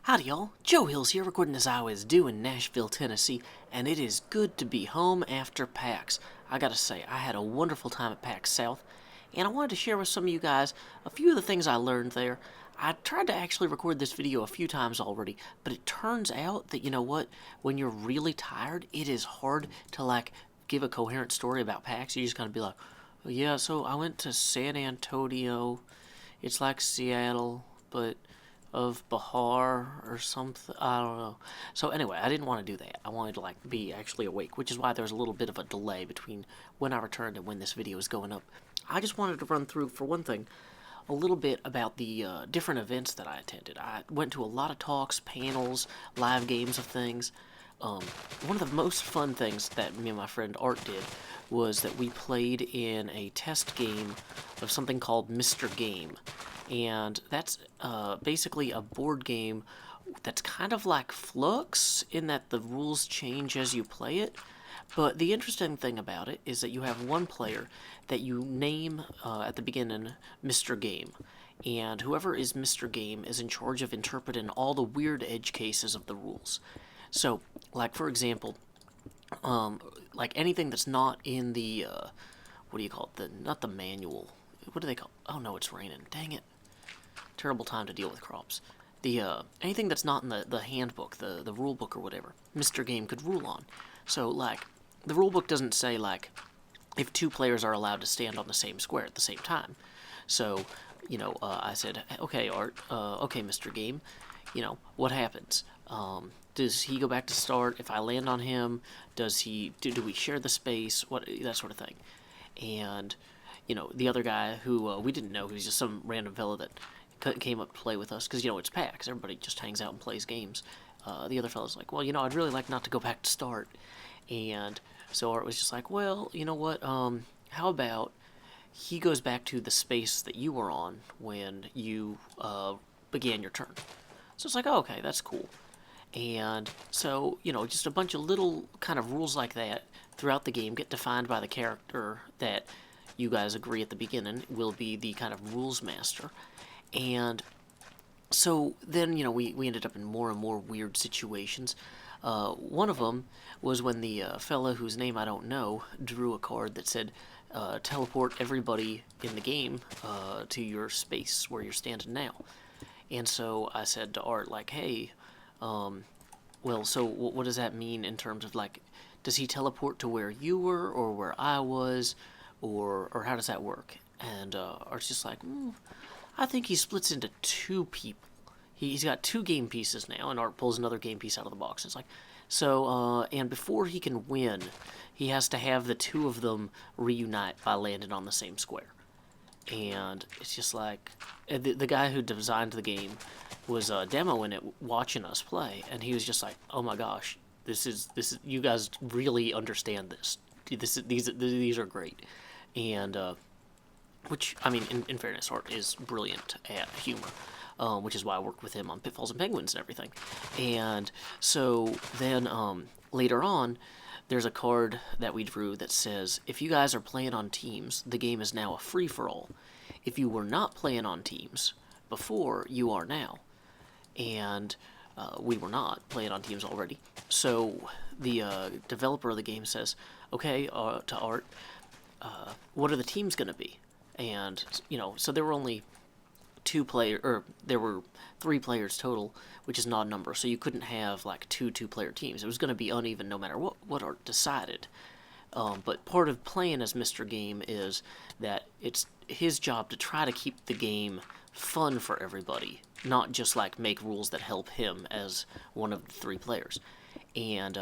Howdy y'all, Joe Hills here, recording as I always do in Nashville, Tennessee, and it is good to be home after PAX. I gotta say, I had a wonderful time at Pax South, and I wanted to share with some of you guys a few of the things I learned there. I tried to actually record this video a few times already, but it turns out that, you know what, when you're really tired, it is hard to, give a coherent story about PAX. You just gotta be like, oh, yeah, so I went to San Antonio. It's like Seattle, but of Bahar or something. I don't know. So anyway, I didn't want to do that. I wanted to be actually awake, which is why there's a little bit of a delay between when I returned and when this video is going up. I just wanted to run through, for one thing, a little bit about the different events that I attended. I went to a lot of talks, panels, live games of things. One of the most fun things that me and my friend Art did was that we played in a test game of something called Mr. Game. And that's basically a board game that's kind of like Flux in that the rules change as you play it. But the interesting thing about it is that you have one player that you name at the beginning Mr. Game. And whoever is Mr. Game is in charge of interpreting all the weird edge cases of the rules. So, for example, anything that's not in the, what do you call it? Not the manual. What do they call it? Oh no, it's raining. Dang it. Terrible time to deal with crops. Anything that's not in the handbook, the rule book or whatever, Mr. Game could rule on. So, the rule book doesn't say, if two players are allowed to stand on the same square at the same time. So, I said, okay, Art, okay, Mr. Game, what happens? Does he go back to start? If I land on him, do we share the space? That sort of thing. And, the other guy who we didn't know, who's just some random fellow that came up to play with us, because, it's PAX. Everybody just hangs out and plays games. The other fellow's like, well, I'd really like not to go back to start. And so Art was just like, well, you know what, how about he goes back to the space that you were on when you began your turn. So it's like, oh, okay, that's cool. And so, just a bunch of little kind of rules like that throughout the game get defined by the character that you guys agree at the beginning will be the kind of rules master. And so then, we ended up in more and more weird situations. One of them was when the fella whose name I don't know drew a card that said, teleport everybody in the game to your space where you're standing now. And so I said to Art, hey, well, so what does that mean in terms of, does he teleport to where you were or where I was, or how does that work? And Art's just like, I think he splits into two people. He's got two game pieces now, and Art pulls another game piece out of the box. It's like, so, and before he can win, he has to have the two of them reunite by landing on the same square. And it's just like, the guy who designed the game was demoing it, watching us play, and he was just like, oh my gosh, this is you guys really understand this. These are great. And, which, I mean, in fairness, Art is brilliant at humor. Which is why I worked with him on Pitfalls and Penguins and everything. And so then later on, there's a card that we drew that says, if you guys are playing on teams, the game is now a free-for-all. If you were not playing on teams before, you are now. And we were not playing on teams already. So the developer of the game says, okay, to Art, what are the teams going to be? And, so there were only there were 3 players total, which is an odd number, so you couldn't have two two-player teams. It was going to be uneven no matter what Art decided. But part of playing as Mr. Game is that it's his job to try to keep the game fun for everybody, not just make rules that help him as one of the 3 players. And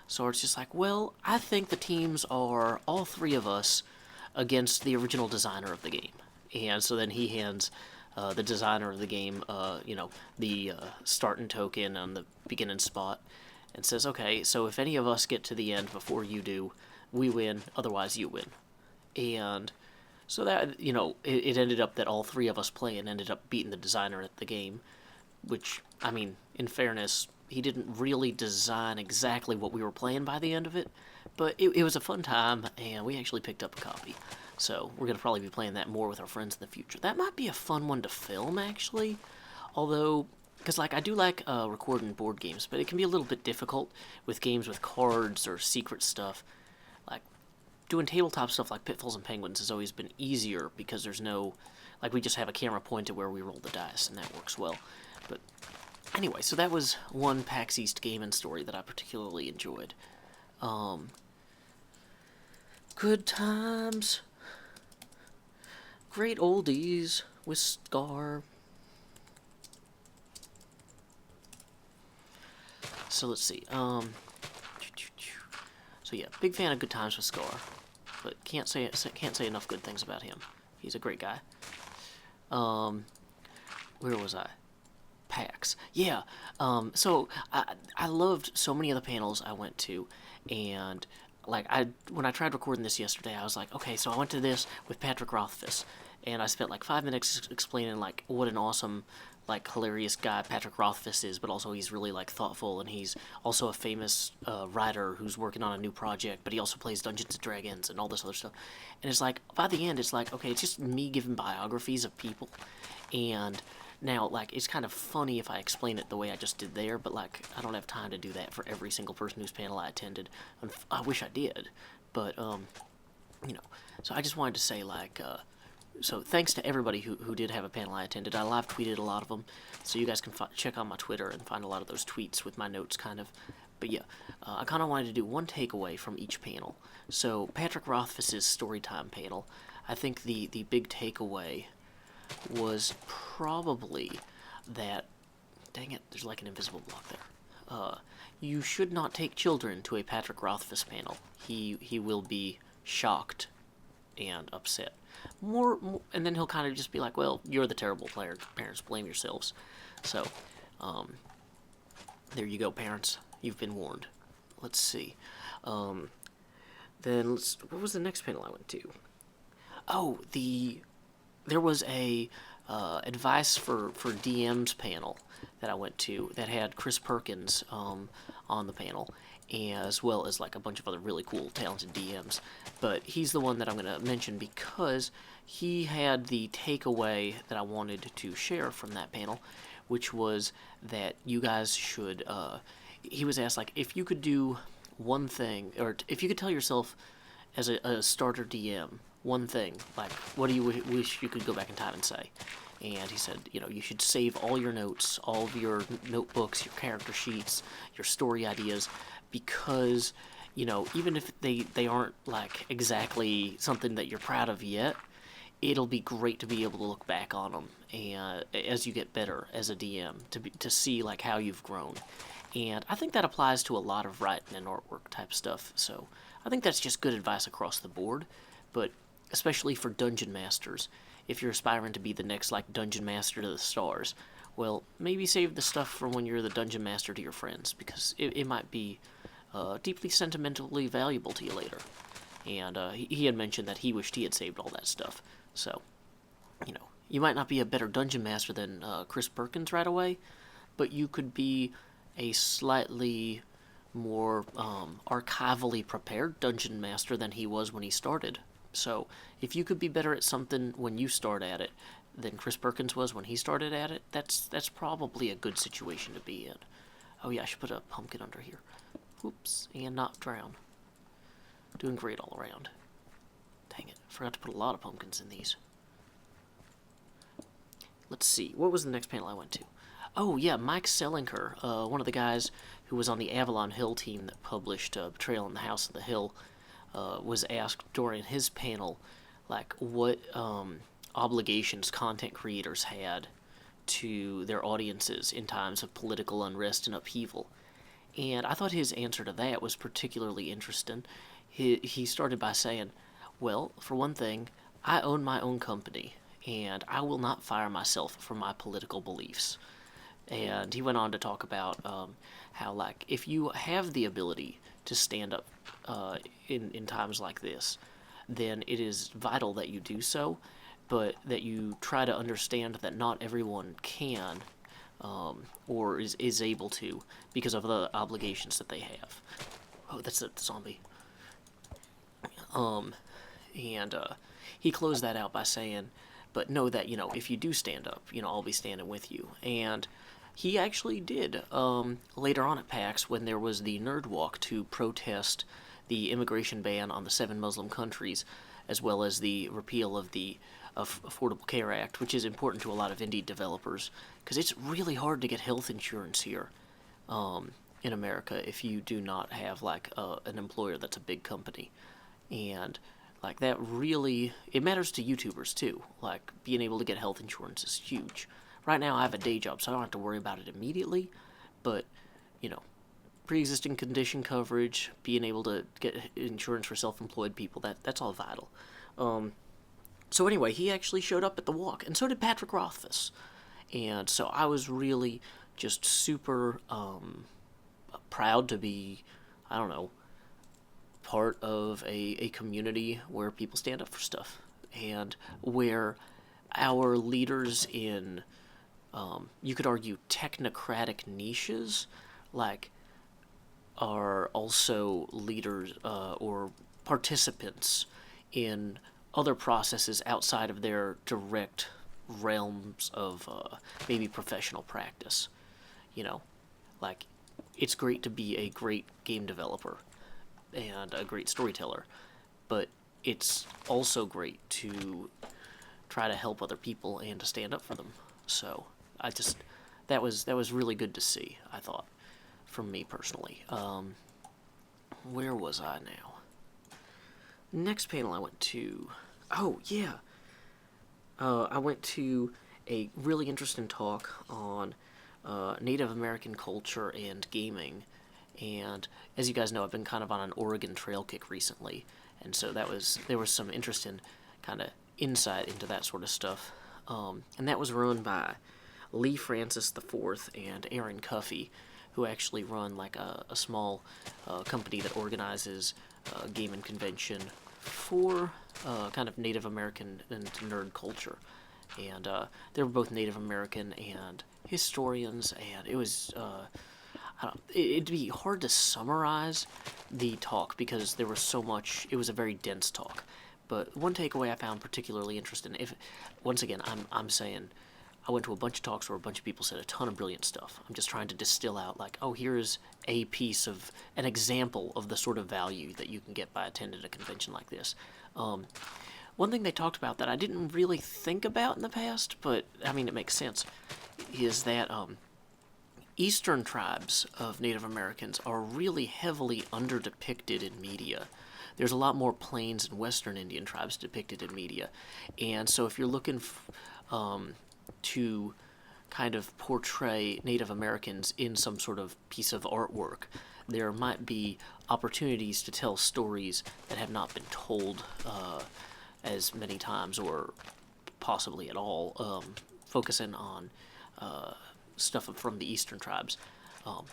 so Art's just like, well, I think the teams are all 3 of us against the original designer of the game. And so then he hands the designer of the game, the starting token on the beginning spot, and says, okay, so if any of us get to the end before you do, we win, otherwise you win. And so that, it ended up that all 3 of us playing ended up beating the designer at the game, which, I mean, in fairness, he didn't really design exactly what we were playing by the end of it, but it was a fun time, and we actually picked up a copy. So we're going to probably be playing that more with our friends in the future. That might be a fun one to film, actually. Although, because like I do like recording board games, but it can be a little bit difficult with games with cards or secret stuff. Like doing tabletop stuff like Pitfalls and Penguins has always been easier because there's no, like we just have a camera pointed where we roll the dice, and that works well. But anyway, so that was one PAX East gaming story that I particularly enjoyed. Good times. Great oldies with Scar. So let's see. So yeah, big fan of Good Times with Scar, but can't say enough good things about him. He's a great guy. Where was I? PAX. Yeah. So I loved so many of the panels I went to, and like when I tried recording this yesterday, I was like, okay, so I went to this with Patrick Rothfuss, and I spent like 5 minutes explaining like what an awesome, like hilarious guy Patrick Rothfuss is, but also he's really like thoughtful, and he's also a famous writer who's working on a new project, but he also plays Dungeons and Dragons and all this other stuff. And it's like by the end, it's like, okay, it's just me giving biographies of people, and now, like, it's kind of funny if I explain it the way I just did there, but, like, I don't have time to do that for every single person whose panel I attended. I wish I did, but, you know, so I just wanted to say, like, so thanks to everybody who did have a panel I attended. I live tweeted a lot of them, so you guys can check on my Twitter and find a lot of those tweets with my notes, kind of. But yeah, I kind of wanted to do one takeaway from each panel. So Patrick Rothfuss's Storytime panel, I think the big takeaway was probably that, dang it, there's like an invisible block there. You should not take children to a Patrick Rothfuss panel. He will be shocked and upset. And then he'll kind of just be like, well, you're the terrible parents, blame yourselves. So, there you go, parents. You've been warned. Let's see. Then, what was the next panel I went to? Oh, there was a advice for DMs panel that I went to that had Chris Perkins on the panel, as well as like a bunch of other really cool, talented DMs. But he's the one that I'm going to mention because he had the takeaway that I wanted to share from that panel, which was that you guys should, he was asked, like, if you could do one thing, or if you could tell yourself as a starter DM one thing, like, what do you wish you could go back in time and say? And he said, you know, you should save all your notes, all of your notebooks, your character sheets, your story ideas, because, you know, even if they aren't, like, exactly something that you're proud of yet, it'll be great to be able to look back on them and as you get better as a DM, to see, like, how you've grown. And I think that applies to a lot of writing and artwork type stuff, so I think that's just good advice across the board, but especially for dungeon masters, if you're aspiring to be the next, like, dungeon master to the stars, well, maybe save the stuff for when you're the dungeon master to your friends, because it might be deeply sentimentally valuable to you later. And he had mentioned that he wished he had saved all that stuff, so, you know, you might not be a better dungeon master than Chris Perkins right away, but you could be a slightly more archivally prepared dungeon master than he was when he started. So, if you could be better at something when you start at it than Chris Perkins was when he started at it, that's probably a good situation to be in. Oh yeah, I should put a pumpkin under here. Oops, and not drown. Doing great all around. Dang it, forgot to put a lot of pumpkins in these. Let's see, what was the next panel I went to? Oh yeah, Mike Selinker, one of the guys who was on the Avalon Hill team that published Betrayal in the House of the Hill, was asked during his panel, like, what obligations content creators had to their audiences in times of political unrest and upheaval. And I thought his answer to that was particularly interesting. He started by saying, well, for one thing, I own my own company, and I will not fire myself for my political beliefs. And he went on to talk about how, like, if you have the ability to stand up in times like this, then it is vital that you do so, but that you try to understand that not everyone can or is able to because of the obligations that they have. Oh, that's a zombie. And he closed that out by saying, but know that, you know, if you do stand up, you know, I'll be standing with you. And he actually did, later on at PAX, when there was the Nerd Walk to protest the immigration ban on the 7 Muslim countries, as well as the repeal of the Affordable Care Act, which is important to a lot of indie developers, because it's really hard to get health insurance here in America if you do not have, like, an employer that's a big company. And like that really, it matters to YouTubers too. Like being able to get health insurance is huge. Right now I have a day job, so I don't have to worry about it immediately, but you know, pre-existing condition coverage, being able to get insurance for self-employed people, that's all vital. So anyway, he actually showed up at the walk, and so did Patrick Rothfuss. And so I was really just super proud to be, I don't know, part of a community where people stand up for stuff, and where our leaders in, you could argue, technocratic niches, like, are also leaders or participants in other processes outside of their direct realms of maybe professional practice. You know, like, it's great to be a great game developer and a great storyteller, but it's also great to try to help other people and to stand up for them. So I just, that was really good to see, I thought, from me personally. Where was I now? Next panel I went to, oh yeah, I went to a really interesting talk on Native American culture and gaming. And as you guys know, I've been kind of on an Oregon trail kick recently, and so there was some interesting kind of insight into that sort of stuff. And that was run by Lee Francis IV and Aaron Cuffey, who actually run like a small company that organizes a gaming convention for kind of Native American and nerd culture. And they were both Native American and historians, and it was it'd be hard to summarize the talk because there was so much. It was a very dense talk. But one takeaway I found particularly interesting, if once again I'm saying I went to a bunch of talks where a bunch of people said a ton of brilliant stuff. I'm just trying to distill out, like, oh, here's a piece of an example of the sort of value that you can get by attending a convention like this. One thing they talked about that I didn't really think about in the past, but I mean it makes sense, is that Eastern tribes of Native Americans are really heavily underdepicted in media. There's a lot more Plains and Western Indian tribes depicted in media. And so if you're looking to kind of portray Native Americans in some sort of piece of artwork, there might be opportunities to tell stories that have not been told as many times or possibly at all, focusing on stuff from the Eastern tribes.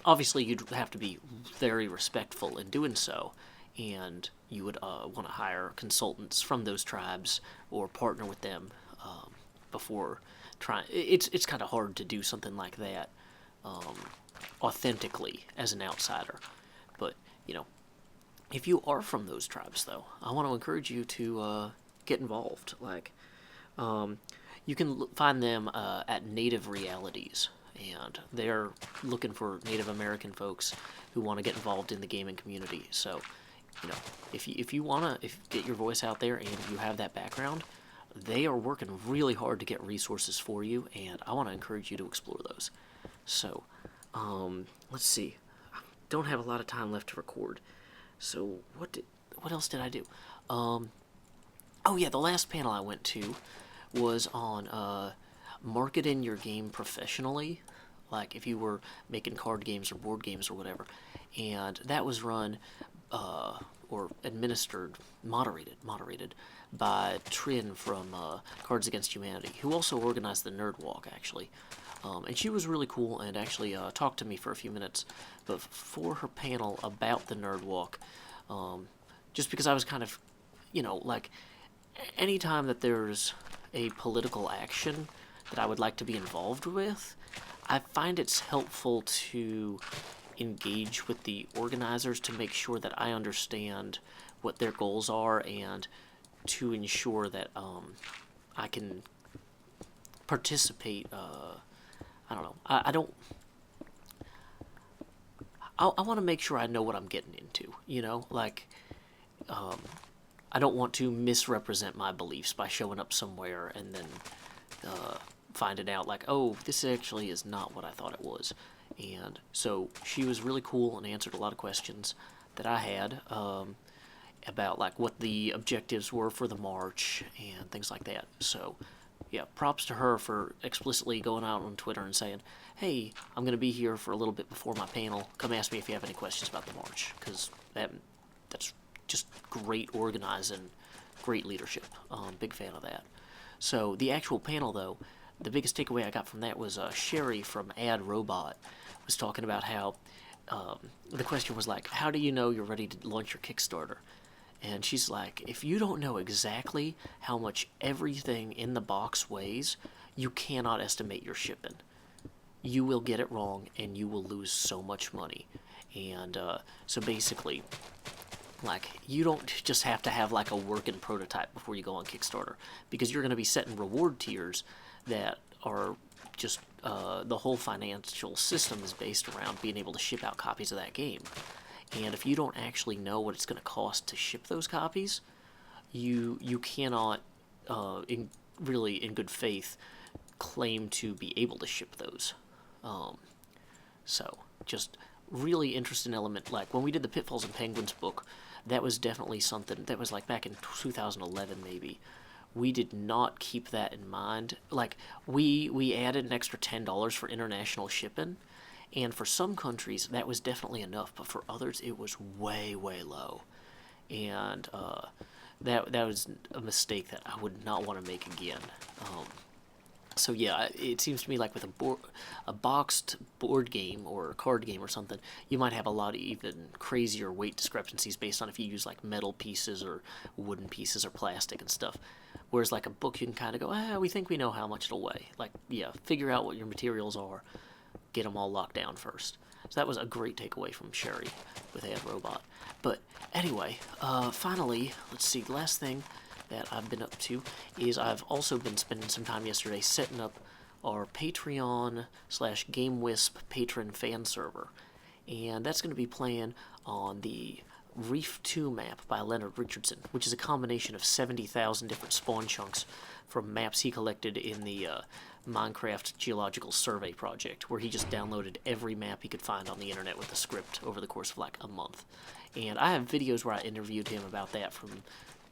Obviously, you'd have to be very respectful in doing so, and you would want to hire consultants from those tribes or partner with them before trying. It's kind of hard to do something like that authentically as an outsider. But, you know, if you are from those tribes, though, I want to encourage you to get involved. Like, you can find them at Native Realities, and they're looking for Native American folks who want to get involved in the gaming community. So, you know, if you want to get your voice out there and you have that background, they are working really hard to get resources for you, and I want to encourage you to explore those. So, let's see. I don't have a lot of time left to record. So, what else did I do? Oh yeah, the last panel I went to was on marketing your game professionally, like if you were making card games or board games or whatever. And that was run or administered, moderated by Trin from Cards Against Humanity, who also organized the Nerd Walk, actually. And she was really cool and actually talked to me for a few minutes before her panel about the Nerd Walk, just because I was kind of, you know, like, anytime that there's a political action that I would like to be involved with, I find it's helpful to engage with the organizers to make sure that I understand what their goals are and to ensure that I can participate, I don't know. I don't. I want to make sure I know what I'm getting into. You know, like, I don't want to misrepresent my beliefs by showing up somewhere and then finding out like, oh, this actually is not what I thought it was. And so she was really cool and answered a lot of questions that I had about like what the objectives were for the march and things like that. So yeah, props to her for explicitly going out on Twitter and saying, hey, I'm going to be here for a little bit before my panel. Come ask me if you have any questions about the march, because that's just great organizing, great leadership. Big fan of that. So the actual panel, though, the biggest takeaway I got from that was Sherry from Ad Robot was talking about how the question was like, how do you know you're ready to launch your Kickstarter? And she's like, if you don't know exactly how much everything in the box weighs, you cannot estimate your shipping. You will get it wrong, and you will lose so much money. And so basically, like, you don't just have to have like a working prototype before you go on Kickstarter, because you're going to be setting reward tiers that are just the whole financial system is based around being able to ship out copies of that game. And if you don't actually know what it's going to cost to ship those copies, you cannot, in good faith, claim to be able to ship those. So, just really interesting element. Like, when we did the Pitfalls and Penguins book, that was definitely something that was like back in 2011 maybe. We did not keep that in mind. Like, we added an extra $10 for international shipping, and for some countries that was definitely enough, but for others it was way, way low. And that was a mistake that I would not want to make again. So yeah, it seems to me like with a boxed board game or a card game or something, you might have a lot of even crazier weight discrepancies based on if you use like metal pieces or wooden pieces or plastic and stuff. Whereas like a book, you can kind of go, we think we know how much it'll weigh. Like, yeah, figure out what your materials are, get them all locked down first. So that was a great takeaway from Sherry with Ad Robot. But anyway, finally, let's see, the last thing that I've been up to is I've also been spending some time yesterday setting up our Patreon/GameWisp patron fan server. And that's going to be playing on the Reef 2 map by Leonard Richardson, which is a combination of 70,000 different spawn chunks from maps he collected in the Minecraft Geological Survey project, where he just downloaded every map he could find on the internet with a script over the course of like a month. And I have videos where I interviewed him about that from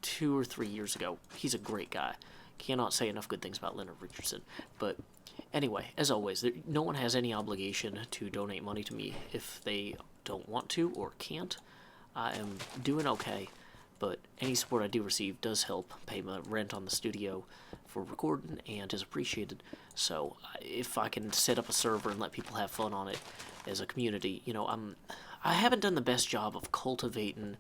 2 or 3 years ago. He's a great guy. Cannot say enough good things about Leonard Richardson. But anyway, as always, no one has any obligation to donate money to me if they don't want to or can't. I am doing okay, but any support I do receive does help pay my rent on the studio for recording and is appreciated. So if I can set up a server and let people have fun on it as a community, I haven't done the best job of cultivating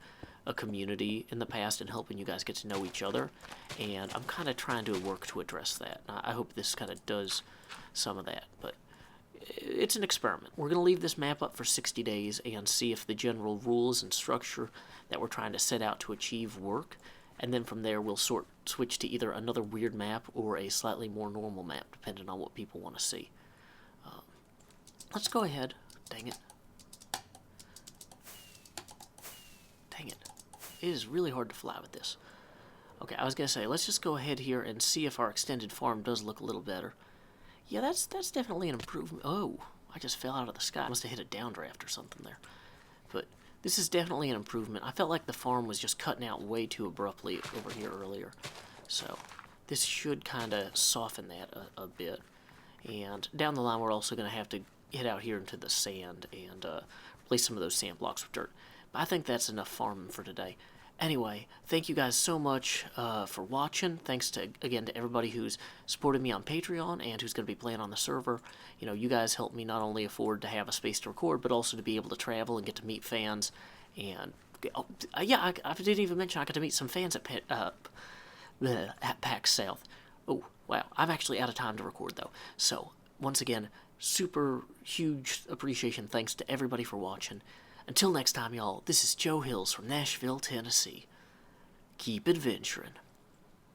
a community in the past and helping you guys get to know each other, and I'm kind of trying to work to address that. I hope this kind of does some of that, but it's an experiment. We're going to leave this map up for 60 days and see if the general rules and structure that we're trying to set out to achieve work, and then from there we'll switch to either another weird map or a slightly more normal map, depending on what people want to see. Let's go ahead. Dang it. It is really hard to fly with this. Okay, I was going to say, let's just go ahead here and see if our extended farm does look a little better. Yeah, that's definitely an improvement. Oh, I just fell out of the sky. I must have hit a downdraft or something there. But this is definitely an improvement. I felt like the farm was just cutting out way too abruptly over here earlier. So this should kind of soften that a bit. And down the line, we're also going to have to head out here into the sand and replace some of those sand blocks with dirt. But I think that's enough farming for today. Anyway, thank you guys so much for watching. Thanks again to everybody who's supported me on Patreon and who's going to be playing on the server. You guys help me not only afford to have a space to record, but also to be able to travel and get to meet fans. And I didn't even mention I got to meet some fans at Pax South. Oh, wow. I'm actually out of time to record, though. So, once again, super huge appreciation. Thanks to everybody for watching. Until next time, y'all, this is Joe Hills from Nashville, Tennessee. Keep adventuring.